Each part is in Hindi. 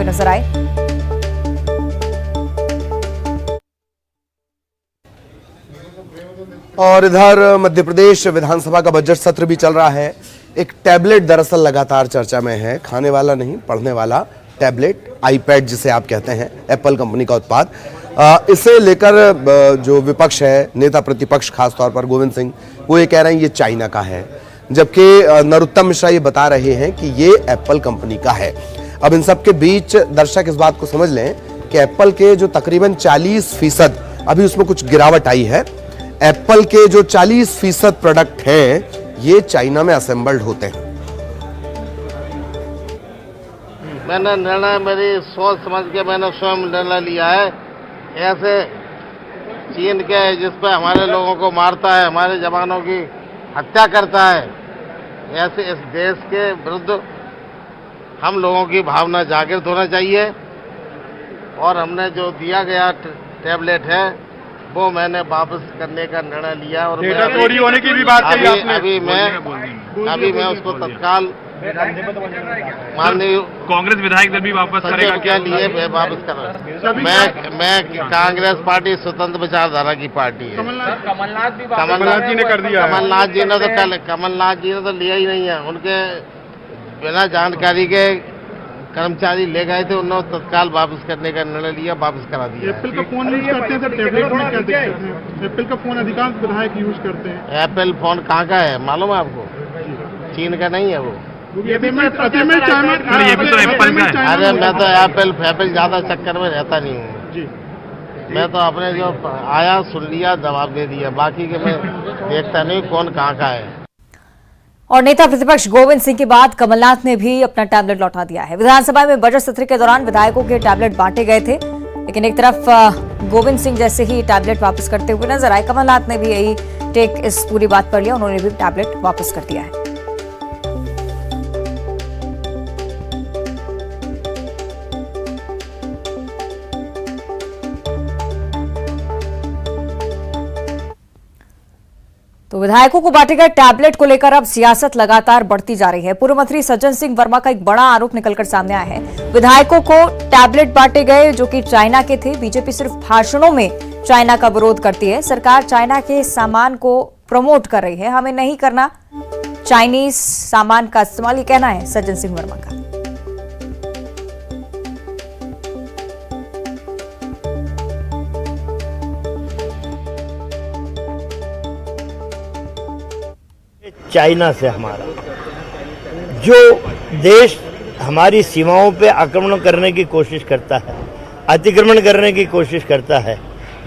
हुए नजर आए। और इधर मध्य प्रदेश विधानसभा का बजट सत्र भी चल रहा है। एक टैबलेट दरअसल लगातार चर्चा में है, खाने वाला नहीं पढ़ने वाला टैबलेट, आईपैड जिसे आप कहते हैं, एप्पल कंपनी का उत्पाद। इसे लेकर जो विपक्ष है, नेता प्रतिपक्ष खासतौर पर गोविंद सिंह, वो ये कह रहे हैं ये चाइना का है, जबकि नरोत्तम मिश्रा ये बता रहे हैं कि ये एप्पल कंपनी का है। अब इन सब के बीच दर्शक इस बात को समझ लें कि एप्पल के जो तकरीबन 40% अभी उसमें कुछ गिरावट आई है। एप्पल के जो 40% प्रोडक्ट हैं ये चाइना में असेंबल्ड होते हैं। मैंने निर्णय, मेरी सोच समझ के मैंने स्वयं निर्णय लिया है। ऐसे चीन के जिस पे हमारे लोगों को मारता है, हमारे जवानों की हत्या करता है, ऐसे इस देश के विरुद्ध हम लोगों की भावना जागृत होना चाहिए। और हमने जो दिया गया टैबलेट है वो मैंने वापस करने का निर्णय लिया। और चोरी होने की भी बात कही आपने। अभी मैं उसको तत्काल माननीय कांग्रेस विधायक दल भी वापस करेगा क्या लिए मैं वापस कर रहा हूँ। मैं कांग्रेस पार्टी स्वतंत्र विचारधारा की पार्टी है। कमलनाथ जी ने कर दिया। कमलनाथ जी ने तो लिया ही नहीं है। उनके बिना जानकारी के कर्मचारी ले गए थे, उन्होंने तत्काल वापस करने का निर्णय लिया, वापस करा दिया। एप्पल का फोन यूज करते हैं सर, टैबलेट में क्या दिक्कत है? एप्पल का फोन अधिकांश विधायक यूज करते हैं। एप्पल फोन कहाँ का है मालूम है आपको? चीन का नहीं है वो। ये भी तो एप्पल का है। अरे मैं तो एप्पल ज्यादा चक्कर में रहता नहीं हूँ। मैं तो अपने जो आया सुन लिया, जवाब दे दिया, बाकी के मैं देखता नहीं कौन कहाँ का है। और नेता प्रतिपक्ष गोविंद सिंह के बाद कमलनाथ ने भी अपना टैबलेट लौटा दिया है। विधानसभा में बजट सत्र के दौरान विधायकों के टैबलेट बांटे गए थे, लेकिन एक तरफ गोविंद सिंह जैसे ही टैबलेट वापस करते हुए नजर आए, कमलनाथ ने भी यही टेक इस पूरी बात पर लिया, उन्होंने भी टैबलेट वापस कर दिया है। तो विधायकों को बांटे गए टैबलेट को लेकर अब सियासत लगातार बढ़ती जा रही है। पूर्व मंत्री सज्जन सिंह वर्मा का एक बड़ा आरोप निकलकर सामने आया है। विधायकों को टैबलेट बांटे गए जो कि चाइना के थे। बीजेपी सिर्फ भाषणों में चाइना का विरोध करती है। सरकार चाइना के सामान को प्रमोट कर रही है, हमें नहीं करना चाइनीज सामान का इस्तेमाल, ये कहना है सज्जन सिंह वर्मा का। चाइना से हमारा जो देश हमारी सीमाओं पे आक्रमण करने की कोशिश करता है, अतिक्रमण करने की कोशिश करता है,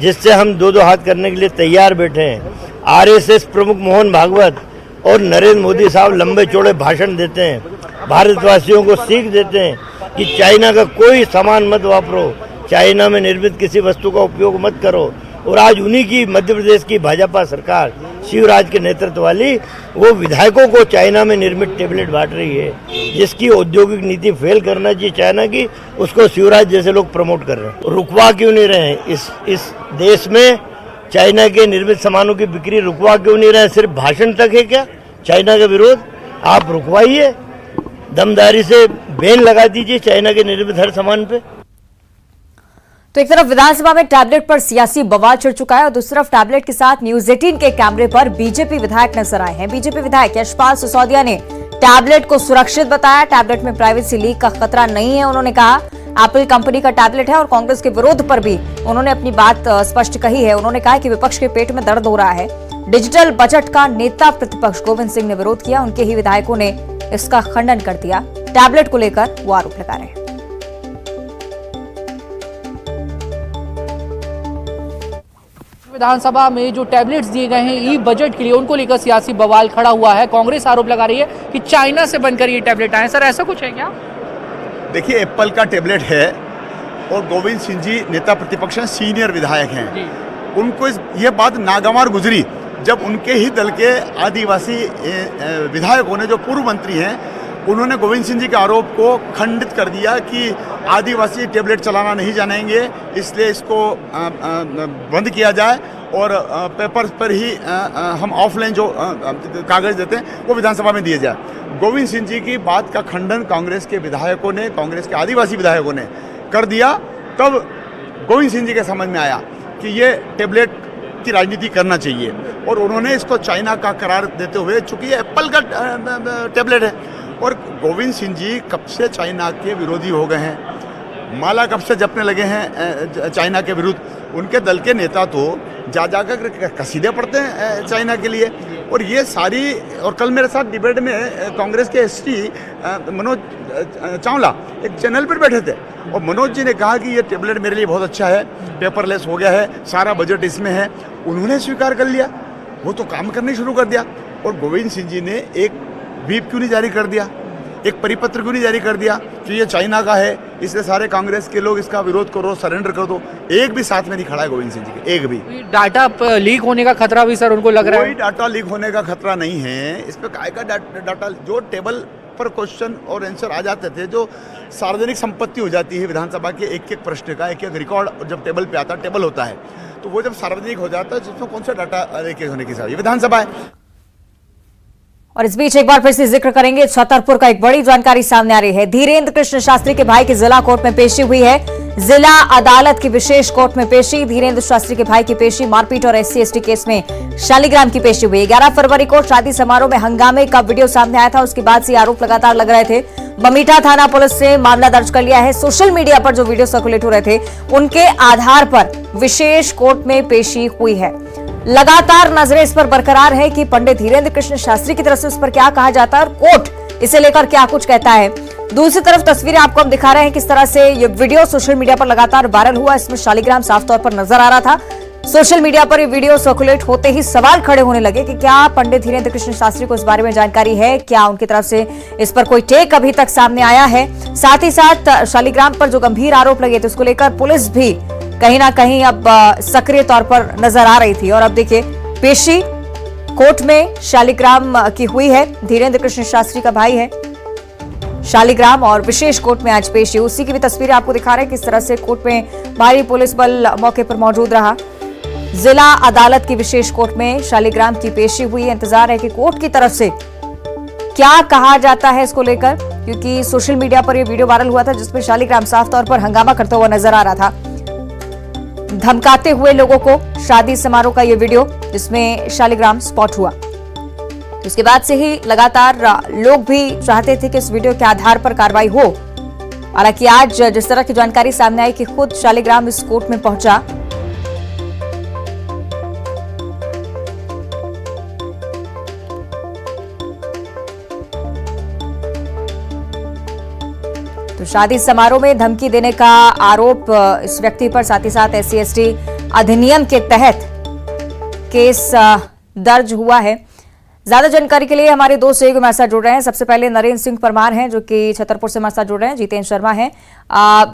जिससे हम दो दो हाथ करने के लिए तैयार बैठे हैं। आरएसएस प्रमुख मोहन भागवत और नरेंद्र मोदी साहब लंबे चौड़े भाषण देते हैं, भारतवासियों को सीख देते हैं कि चाइना का कोई सामान मत वापरो, चाइना में निर्मित किसी वस्तु का उपयोग मत करो। और आज उन्हीं की मध्य प्रदेश की भाजपा सरकार, शिवराज के नेतृत्व वाली, वो विधायकों को चाइना में निर्मित टैबलेट बांट रही है, जिसकी औद्योगिक नीति फेल करना चाहिए चाइना की, उसको शिवराज जैसे लोग प्रमोट कर रहे हैं। रुकवा क्यों नहीं रहे हैं? इस देश में चाइना के निर्मित सामानों की बिक्री रुकवा क्यों नहीं रहे? सिर्फ भाषण तक है क्या चाइना का विरोध? आप रुकवाइए, दमदारी से बैन लगा दीजिए चाइना के निर्मित हर सामान पे। तो एक तरफ विधानसभा में टैबलेट पर सियासी बवाल छिड़ चुका है और दूसरी तरफ टैबलेट के साथ न्यूज 18 के कैमरे पर बीजेपी विधायक नजर आए हैं। बीजेपी विधायक यशपाल सिसोदिया ने टैबलेट को सुरक्षित बताया। टैबलेट में प्राइवेसी लीक का खतरा नहीं है, उन्होंने कहा। एप्पल कंपनी का टैबलेट है और कांग्रेस के विरोध पर भी उन्होंने अपनी बात स्पष्ट कही है। उन्होंने कहा कि विपक्ष के पेट में दर्द हो रहा है। डिजिटल बजट का नेता प्रतिपक्ष गोविंद सिंह ने विरोध किया, उनके ही विधायकों ने इसका खंडन कर दिया। टैबलेट को लेकर वो आरोप लगा रहे हैं। विधानसभा में जो टैबलेट्स दिए गए हैं ई बजट के लिए, उनको लेकर सियासी बवाल खड़ा हुआ है। कांग्रेस आरोप लगा रही है कि चाइना से बनकर ये टैबलेट आए। सर ऐसा कुछ है क्या? देखिए, एप्पल का टैबलेट है और गोविंद सिंह जी नेता प्रतिपक्ष हैं, सीनियर विधायक हैं। उनको ये बात नागवार गुजरी जब उनके ही दल के आदिवासी विधायकों ने, जो पूर्व मंत्री हैं, उन्होंने गोविंद सिंह जी के आरोप को खंडित कर दिया कि आदिवासी टेबलेट चलाना नहीं जानेंगे, इसलिए इसको बंद किया जाए और पेपर पर ही हम ऑफलाइन जो कागज़ देते हैं वो विधानसभा में दिए जाए। गोविंद सिंह जी की बात का खंडन कांग्रेस के विधायकों ने, कांग्रेस के आदिवासी विधायकों ने कर दिया। तब गोविंद सिंह जी के समझ में आया कि ये टेबलेट की राजनीति करना चाहिए और उन्होंने इसको चाइना का करार देते हुए, चूँकि ये एप्पल का टेबलेट है और गोविंद सिंह जी कब से चाइना के विरोधी हो गए हैं, माला कब से जपने लगे हैं चाइना के विरुद्ध। उनके दल के नेता तो जाकर कसीदे पढ़ते हैं चाइना के लिए। और ये सारी, और कल मेरे साथ डिबेट में कांग्रेस के एसटी मनोज चावला एक चैनल पर बैठे थे और मनोज जी ने कहा कि ये टेबलेट मेरे लिए बहुत अच्छा है, पेपरलेस हो गया है, सारा बजट इसमें है। उन्होंने स्वीकार कर लिया, वो तो काम करने शुरू कर दिया। और गोविंद सिंह जी ने एक व्हीप क्यों नहीं जारी कर दिया, एक परिपत्र क्यों नहीं जारी कर दिया कि ये चाइना का है, इसलिए सारे कांग्रेस के लोग इसका विरोध करो, सरेंडर कर दो। एक भी साथ में नहीं खड़ा है गोविंद सिंह जी के, एक भी। डाटा लीक होने का खतरा भी सर उनको लग रहा है? कोई डाटा लीक होने का खतरा नहीं है। इस पर काय का डाटा, जो टेबल पर क्वेश्चन और आंसर आ जाते थे, जो सार्वजनिक संपत्ति हो जाती है विधानसभा के एक एक प्रश्न का, एक एक रिकॉर्ड जब टेबल पे आता, टेबल होता है, तो वो जब सार्वजनिक हो जाता है जिसमें कौन सा डाटा लीकेज होने की सारी विधानसभा है। और इस बीच एक बार फिर से जिक्र करेंगे, छतरपुर का एक बड़ी जानकारी सामने आ रही है। धीरेन्द्र कृष्ण शास्त्री के भाई की जिला कोर्ट में पेशी हुई है। जिला अदालत की विशेष कोर्ट में पेशी, धीरेन्द्र शास्त्री के भाई की पेशी, मारपीट और SC/ST केस में शालिग्राम की पेशी हुई। 11 फरवरी को शादी समारोह में हंगामे का वीडियो सामने आया था, उसके बाद से आरोप लगातार लग रहे थे। बमीठा थाना पुलिस ने मामला दर्ज कर लिया है। सोशल मीडिया पर जो वीडियो सर्कुलेट हो रहे थे, उनके आधार पर विशेष कोर्ट में पेशी हुई है। लगातार नजरें इस पर बरकरार है कि पंडित धीरेन्द्र कृष्ण शास्त्री की तरफ से उस पर क्या कहा जाता है और कोर्ट इसे लेकर क्या कुछ कहता है। दूसरी तरफ तस्वीरें आपको हम दिखा रहे हैं किस तरह से ये वीडियो सोशल मीडिया पर लगातार वायरल हुआ। इसमें शालिग्राम साफ तौर पर नजर आ रहा था। सोशल मीडिया पर ये वीडियो सर्कुलेट होते ही सवाल खड़े होने लगे कि क्या पंडित धीरेन्द्र कृष्ण शास्त्री को इस बारे में जानकारी है, क्या उनकी तरफ से इस पर कोई टेक अभी तक सामने आया है। साथ ही साथ शालिग्राम पर जो गंभीर आरोप लगे थे उसको लेकर पुलिस भी कहीं ना कहीं अब सक्रिय तौर पर नजर आ रही थी। और अब देखिए पेशी कोर्ट में शालिग्राम की हुई है। धीरेन्द्र कृष्ण शास्त्री का भाई है शालिग्राम और विशेष कोर्ट में आज पेशी, उसी की भी तस्वीरें आपको दिखा रहे हैं किस तरह से कोर्ट में भारी पुलिस बल मौके पर मौजूद रहा। जिला अदालत की विशेष कोर्ट में शालिग्राम की पेशी हुई। इंतजार है कि कोर्ट की तरफ से क्या कहा जाता है इसको लेकर, क्योंकि सोशल मीडिया पर यह वीडियो वायरल हुआ था जिसमें शालिग्राम साफ तौर पर हंगामा करता हुआ नजर आ रहा था, धमकाते हुए लोगों को। शादी समारोह का यह वीडियो जिसमें शालिग्राम स्पॉट हुआ, उसके बाद से ही लगातार लोग भी चाहते थे कि इस वीडियो के आधार पर कार्रवाई हो। हालांकि आज जिस तरह की जानकारी सामने आई कि खुद शालिग्राम इस कोर्ट में पहुंचा, तो शादी समारोह में धमकी देने का आरोप इस व्यक्ति पर, साथ ही साथ SC/ST अधिनियम के तहत केस दर्ज हुआ है। ज्यादा जानकारी के लिए हमारे दो सहयोगी हमारे साथ जुड़ रहे हैं। सबसे पहले नरेंद्र सिंह परमार हैं जो कि छतरपुर से हमारे साथ जुड़ रहे हैं, जितेंद्र शर्मा हैं।